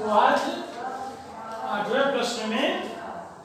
तो आज 8वें प्रश्न में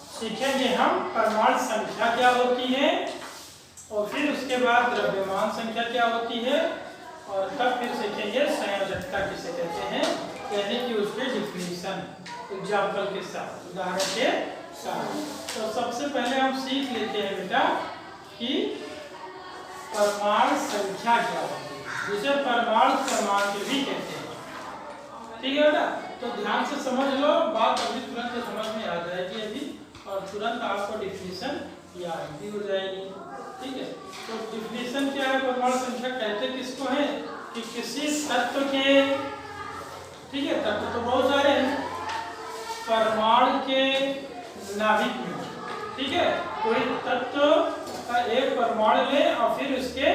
सीखेंगे हम परमाणु संख्या क्या होती है और फिर उसके बाद द्रव्यमान संख्या क्या होती है और तब फिर सीखेंगे संयोजकता किसे कहते हैं, यानी कि उसके डिफिनीशन एग्जाम्पल के साथ, उदाहरण के साथ। तो सबसे पहले हम सीख लेते हैं बेटा कि परमाणु संख्या क्या होती है, जिसे परमाणु क्रमांक भी कहते हैं। ठीक है बेटा, तो ध्यान से समझ लो, बात अभी तुरंत समझ में आ जाएगी अभी और तुरंत आपको डिफिनीशन याद भी हो जाएगी। ठीक है, तो डिफिनीशन क्या है, परमाणु संख्या कहते किसको है कि किसी तत्व के, ठीक है, तत्व तो बहुत सारे हैं, परमाणु के नाभिक में, ठीक है, कोई तत्व का एक परमाणु ले और फिर उसके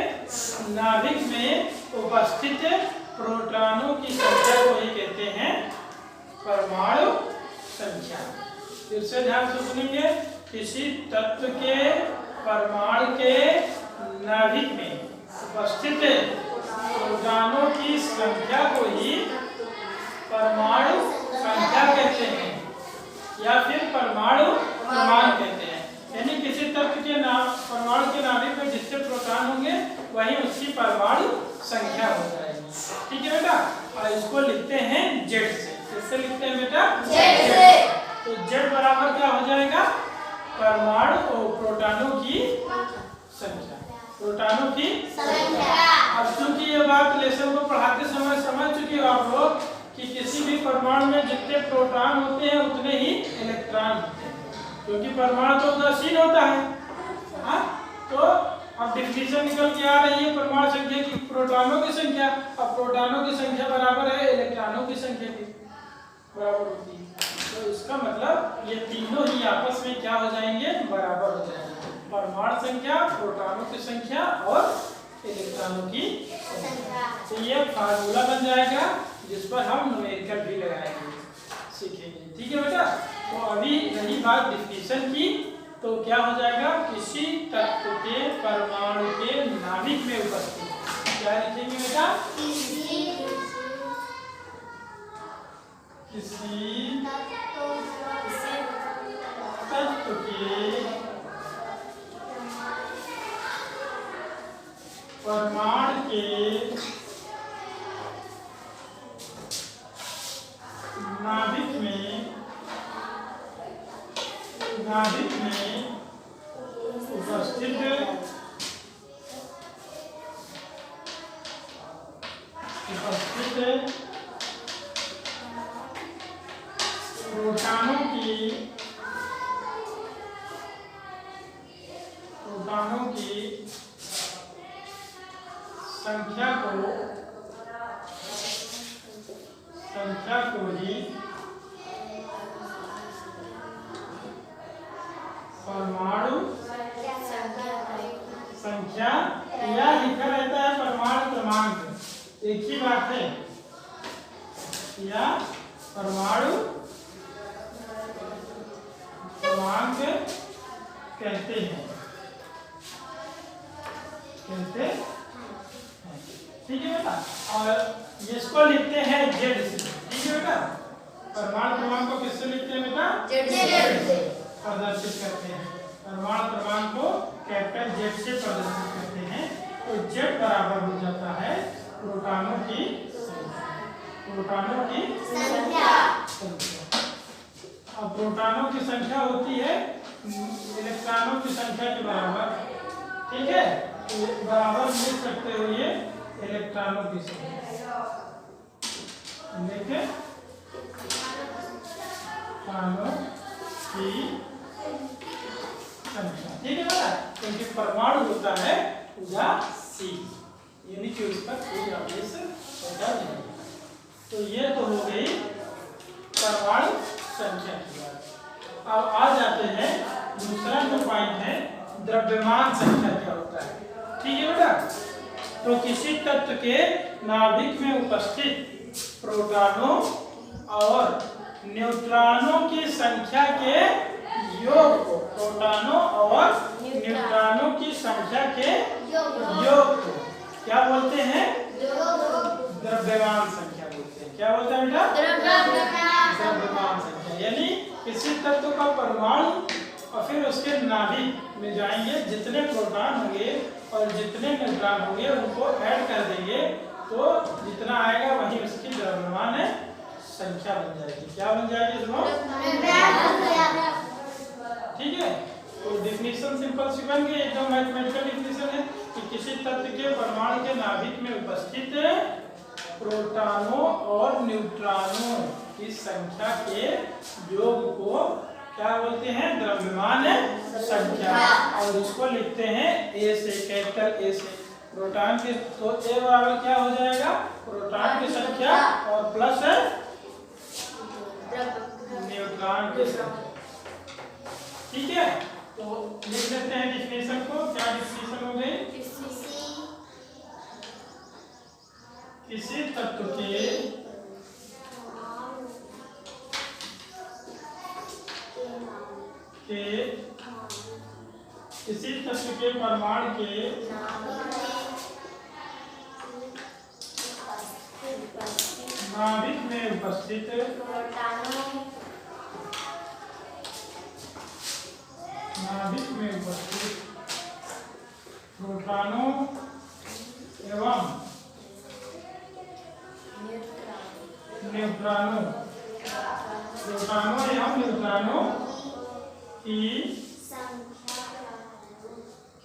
नाभिक में उपस्थित प्रोटॉनों की संख्या को ही कहते हैं परमाणु संख्या। फिर से ध्यान से सुनेंगे, किसी तत्व के परमाणु के नाभिक में उपस्थित प्रोटॉनों की संख्या को ही परमाणु संख्या कहते हैं या फिर परमाणु क्रमांक कहते हैं। यानी किसी तत्व के परमाणु के नाभिक में जितने प्रोटॉन होंगे वही उसकी परमाणु संख्या हो जाएगी। ठीक है बेटा, और इसको लिखते हैं जेड से। किससे लिखते हैं बेटा? जेड से। तो जेड बराबर क्या हो जाएगा? परमाणु और प्रोटॉनों की संख्या, प्रोटॉनों की संख्या। अब चूंकि ये बात लेसन को पढ़ाते समय समझ चुके हो आप लोग कि किसी भी परमाणु में जितने प्रोटॉन होते हैं उतने ही इलेक्ट्रॉन होते हैं, क्योंकि परमाणु तो उदासीन होता है। हाँ, तो अब डिफिनीशन निकल के आ रही है परमाणु संख्या की, प्रोटॉनों की संख्या। अब प्रोटॉनों की संख्या बराबर है इलेक्ट्रॉनों की संख्या की बराबर होती है, तो इसका मतलब ये तीनों ही आपस में क्या हो जाएंगे? बराबर हो जाएंगे। परमाणु संख्या, प्रोटॉनों की संख्या और इलेक्ट्रॉनों की संख्या। तो ये फार्मूला बन जाएगा जिस पर हम न्यूमेरिकल भी लगाएंगे, सीखेंगे। ठीक है बेटा, तो अभी रही बात डिफिनीशन की, तो क्या हो जाएगा? किसी तत्व के परमाणु के नाभिक में उपस्थित, क्या लिखेंगे बेटा? किसी तत्व के परमाणु के नाभिक में उपस्थित प्रोटॉनों की संख्या को ही परमाणु संख्या या लिखा रहता है परमाणु क्रमांक, एक ही बात है, या परमाणु क्रमांक कहते हैं। ठीक है बेटा, और इसको लिखते हैं जेड से। ठीक है बेटा, परमाणु क्रमांक को किससे लिखते हैं बेटा? जेड से प्रदर्शित करते हैं। परमाणु क्रमांक को कैपिटल जेड से प्रदर्शित करते हैं, तो जेड बराबर हो जाता है प्रोटॉनों की संख्या। अब प्रोटॉनों की संख्या होती है इलेक्ट्रॉनों की संख्या के बराबर। ठीक है, तो बराबर लिख सकते हो ये इलेक्ट्रॉनों की संख्या, देखिए इलेक्ट्रॉनों की संख्या। ठीक है बेटा, क्योंकि परमाणु होता है उदासीन, यानी कि उस पर कोई आवेश होता नहीं। तो ये तो हो गई परमाणु संख्या की बात। अब आ जाते हैं दूसरा जो पॉइंट है, द्रव्यमान संख्या क्या होता है। ठीक है बेटा, तो किसी तत्व के नाभिक में उपस्थित प्रोटॉनों और न्यूट्रॉनों की संख्या के योग को, प्रोटॉनों और न्यूट्रॉनों की संख्या के योग को क्या बोलते हैं? द्रव्यमान संख्या बोलते हैं। क्या बोलते हैं बेटा? द्रव्यमान द्रव्यमान संख्या, यानी किसी तत्व का परमाणु और फिर उसके नाभिक में जाएंगे, जितने प्रोटॉन होंगे और जितने न्यूट्रॉन होंगे उनको ऐड कर देंगे तो जितना आएगा वही उसकी द्रव्यमान संख्या बन जाएगी। क्या बन जाएगी इसमें? ठीक है, तो डिफिनीशन सिंपल सी बन गई, एकदम मैथमेटिकल डिफिनीशन है कि किसी तत्व के परमाणु के नाभिक में उपस्थित प्रोटॉनों और न्यूट्रॉनों की संख्या के योग को क्या बोलते हैं? द्रव्यमान संख्या। और इसको लिखते हैं ए से, कैपिटल ए से। प्रोटॉन के तो ए बराबर क्या हो जाएगा? प्रोटॉन की संख्या और प्लस न्यूट्रॉन की संख्या। ठीक है, तो लिख लेते हैं डिफिनेशन को। क्या डिफिनेशन हो गई? किसी तत्व के किसी तत्व के परमाणु के नाभिक में उपस्थित प्रोटॉनों एवं न्यूट्रॉनों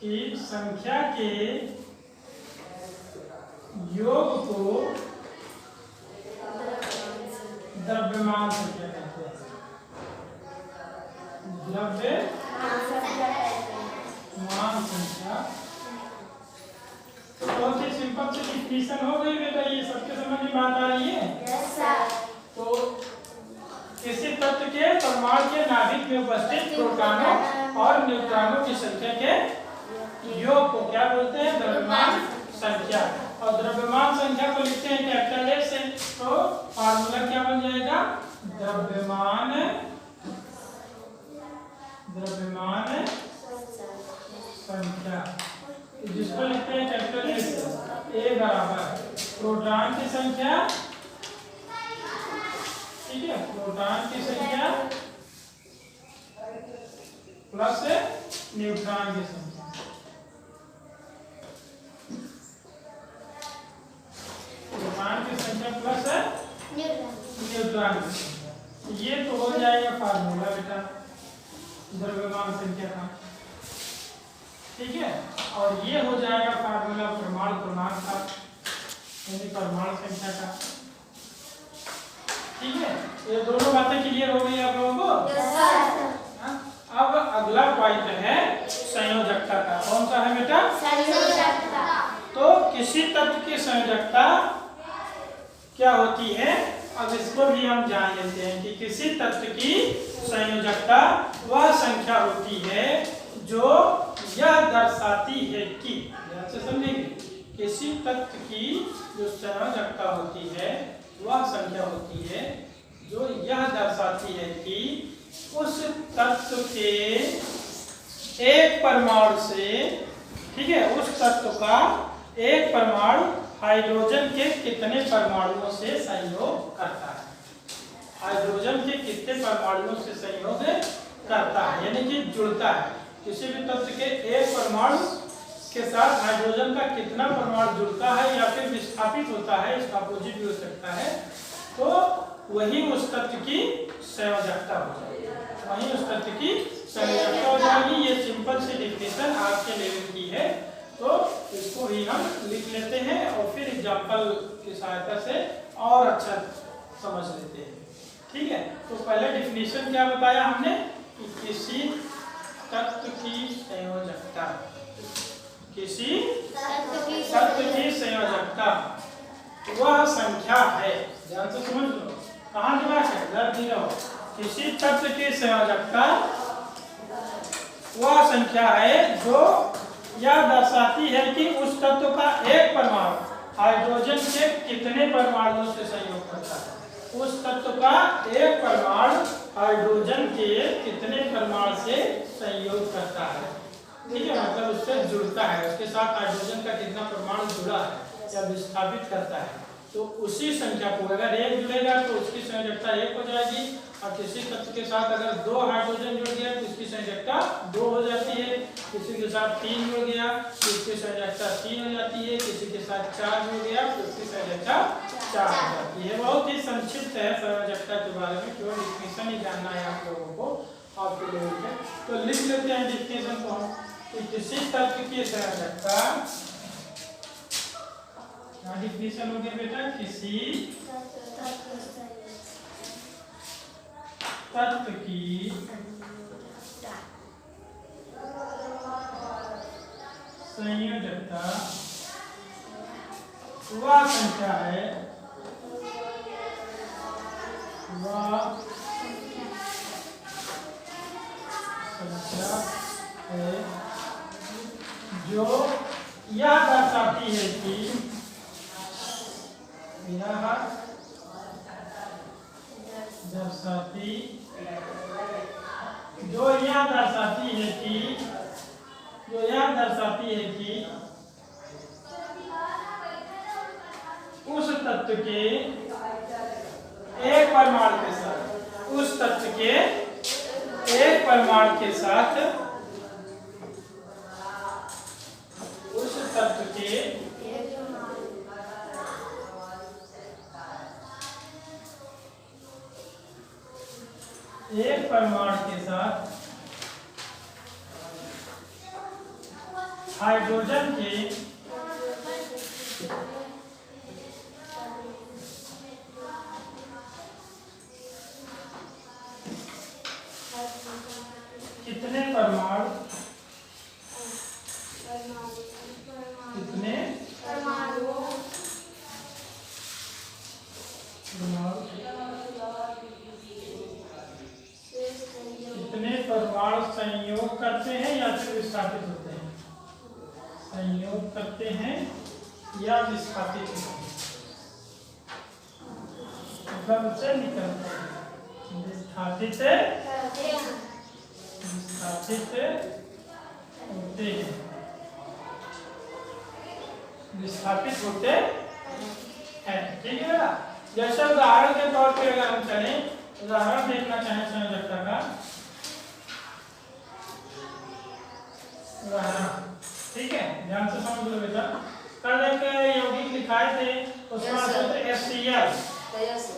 की संख्या के योग को द्रव्यमान संख्या कहते हैं। द्रव्यमान संख्या तो बहुत ही सिंपल से डिफिनीशन हो गई बेटा, ये सबके समझ में बात आ रही है? Yes sir. तो किसी तत्व के परमाणु के नाभिक में उपस्थित प्रोटॉनों और न्यूट्रॉनों की संख्या के योग को क्या बोलते हैं? द्रव्यमान संख्या। और द्रव्यमान संख्या को लिखते हैं कैपिटल ए से, तो फार्मूला क्या बन जाएगा? द्रव्यमान संख्या, जिसको लिखते हैं कैपिटल ए से। ए बराबर प्रोटॉन की संख्या, ठीक है, प्रोटॉन की संख्या प्लस न्यूट्रॉन की संख्या। प्रोटॉन की संख्या प्लस न्यूट्रॉन की संख्या। ये तो हो जाएगा फार्मूला बेटा द्रव्यमान संख्या का। ठीक है, और ये हो जाएगा फार्मूला परमाणु क्रमांक का, यानी परमाणु संख्या का। ठीक है, ये दोनों बातें क्लियर हो गई आप लोगों को? Yes sir. अब अगला पॉइंट है संयोजकता का। कौन सा है बेटा? संयोजकता। तो किसी तत्व की संयोजकता क्या होती है, अब इसको भी हम जान लेते हैं कि किसी तत्व की संयोजकता वह संख्या होती है जो यह दर्शाती है कि, ध्यान से समझेंगे, किसी तत्व की जो संयोजकता होती है वह संख्या होती है जो यह दर्शाती है कि उस तत्व के एक परमाणु से, ठीक है, उस तत्व का एक परमाणु हाइड्रोजन के कितने परमाणुओं से संयोग करता है। हाइड्रोजन के कितने परमाणुओं से संयोग करता है, यानी कि जुड़ता है। किसी भी तत्व के एक परमाणु के साथ हाइड्रोजन का कितना परमाणु जुड़ता है या फिर विस्थापित होता है, इसका अपोजिट भी हो सकता है, तो वही उस तत्व की संयोजकता हो जाएगी। वही उस तत्व की संयोजकता हो जाएगी। ये सिंपल सी डिफिनेशन आपके लेवल की है, तो इसको भी हम लिख लेते हैं और फिर एग्जाम्पल की सहायता से और अच्छा समझ लेते हैं। ठीक है, तो पहले डिफिनेशन क्या बताया हमने कि किसी तत्व की संयोजकता, किसी तत्व की संयोजकता वह संख्या है, ध्यान से समझ लो, कहाँ दिमाग है, दर्द नहीं रहो। किसी तत्व की संयोजकता वह संख्या है जो यह दर्शाती है कि उस तत्व का एक परमाणु हाइड्रोजन के कितने परमाणुओं से संयोग करता है। उस तत्व का एक परमाणु हाइड्रोजन के कितने परमाणु से संयोग करता है। ठीक है, मतलब उससे जुड़ता है, उसके साथ हाइड्रोजन का कितना परमाणु जुड़ा है या विस्थापित करता है, तो उसी संख्या को अगर एक जुड़ेगा तो उसकी संयोजकता 1 हो जाएगी, और किसी तत्व के साथ अगर 2 हाइड्रोजन जुड़ गया तो उसकी संयोजकता 2 हो जाती है, किसी के साथ 3 जुड़ गया तो उसकी संयोजकता 3 हो जाती है, किसी के साथ 4 जुड़ गया तो उसकी संयोजकता 4 हो जाती है। बहुत ही संक्षिप्त है संयोजकता के बारे में, केवल डिफिनेशन ही जानना है आप लोगों को आपके लेवल पे। तो लिख लेते हैं डिफिनेशन को हम कि किसी तत्व की संयोजकता, डिफिनेशन हो गया बेटा, किसी तत्व की संयोजकता वह संख्या है, वह संख्या है जो यह दर्शाती है कि दर्शाती है कि उस तत्व के एक परमाणु के साथ, उस तत्व के एक परमाणु के साथ, उस तत्व के एक परमाणु के साथ हाइड्रोजन के कितने परमाणु संयोग करते हैं या फिर विस्थापित होते हैं, संयोग करते हैं या विस्थापित होते हैं, मतलब से निकलते हैं, विस्थापित होते हैं, विस्थापित होते हैं। ठीक है ना। जैसे उदाहरण के तौर पे अगर हम चलें, उदाहरण देखना चाहें संयोजकता का उदाहरण, ठीक है, ध्यान से समझ लो बेटा। कल एक यौगिक लिखाए थे, उसका सूत्र HCl,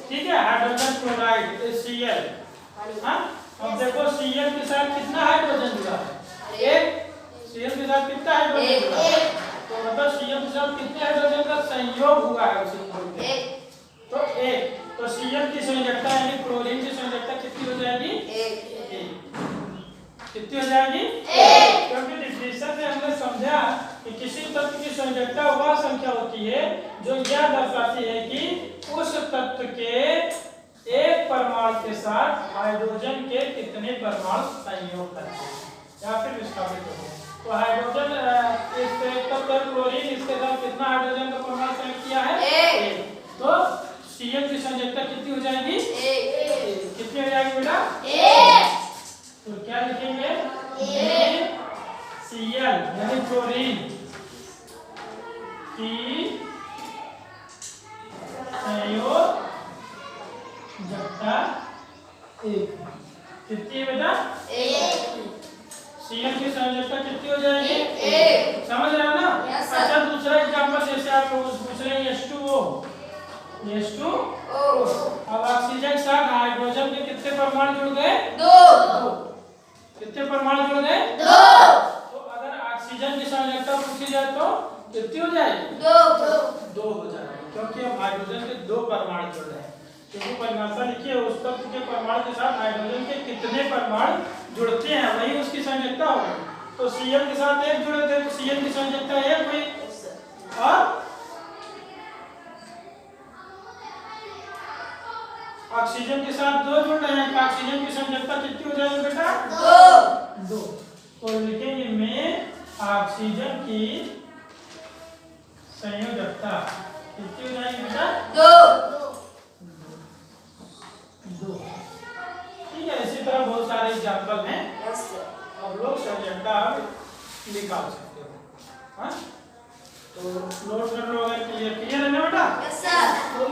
ठीक है, हाइड्रोजन क्लोराइड HCl। हाँ, अब देखो Cl के साथ कितना हाइड्रोजन जुड़ा है? एक। Cl के साथ कितना हाइड्रोजन जुड़ा है? तो मतलब Cl के साथ कितने हाइड्रोजन का संयोग हुआ है उसी मोल में? तो एक। तो Cl की संयोजकता यानी क्लोरीन की संयोजकता कितनी हो जाएगी? 1। कितनी हो जाएगी? 1। क्योंकि डिफिनेशन में हमने समझा कि किसी तत्व की संयोजकता वह संख्या होती है जो यह दर्शाती है कि उस तत्व के एक परमाणु के साथ हाइड्रोजन के कितने परमाणु संयोग करते हैं या फिर विस्थापित होते हैं। तो हाइड्रोजन इस तत्व क्लोरीन, इसके साथ कितना हाइड्रोजन का परमाणु संयोग किया है? 1। तो Cl की संयोजकता कितनी हो जाएगी? 1। कितनी हो जाएगी बेटा? 1। तो क्या लिखेंगे? Cl यानी क्लोरीन की संयोजकता 1। कितनी है बेटा? 1। Cl की संयोजकता कितनी हो जाएगी? 1। समझ रहे हो ना? अच्छा, दूसरा एग्जांपल जैसे आप लोग पूछ रहे हैं H2O। अब ऑक्सीजन के साथ हाइड्रोजन के कितने परमाणु जुड़ गए? 2। कितने परमाणु जुड़ गए? 2। तो अगर ऑक्सीजन की संयोजकता पूछी जाए तो कितनी हो जाएगी? 2 हो जाएगी, क्योंकि अब हाइड्रोजन के 2 परमाणु जुड़ रहे हैं। क्योंकि परिभाषा लिखी है, उस तत्व के परमाणु के साथ हाइड्रोजन के कितने परमाणु जुड़ते हैं वही उसकी संयोजकता होगी। तो Cl के साथ 1 जुड़े थे तो Cl की संयोजकता 1 हुई, और ऑक्सीजन के साथ 2 जुड़ रहे हैं तो ऑक्सीजन की संयोजकता कितनी हो जाएगी बेटा? 2। तो लिखेंगे में ऑक्सीजन की संयोजकता कितनी हो जाएगी बेटा? 2। ठीक है, इसी तरह बहुत सारे एग्जांपल हैं, आप लोग संयोजकता निकाल सकते हो। हाँ, तो नोट कर लो, अगर क्लियर क्लियर है ना बेटा। Yes sir. तो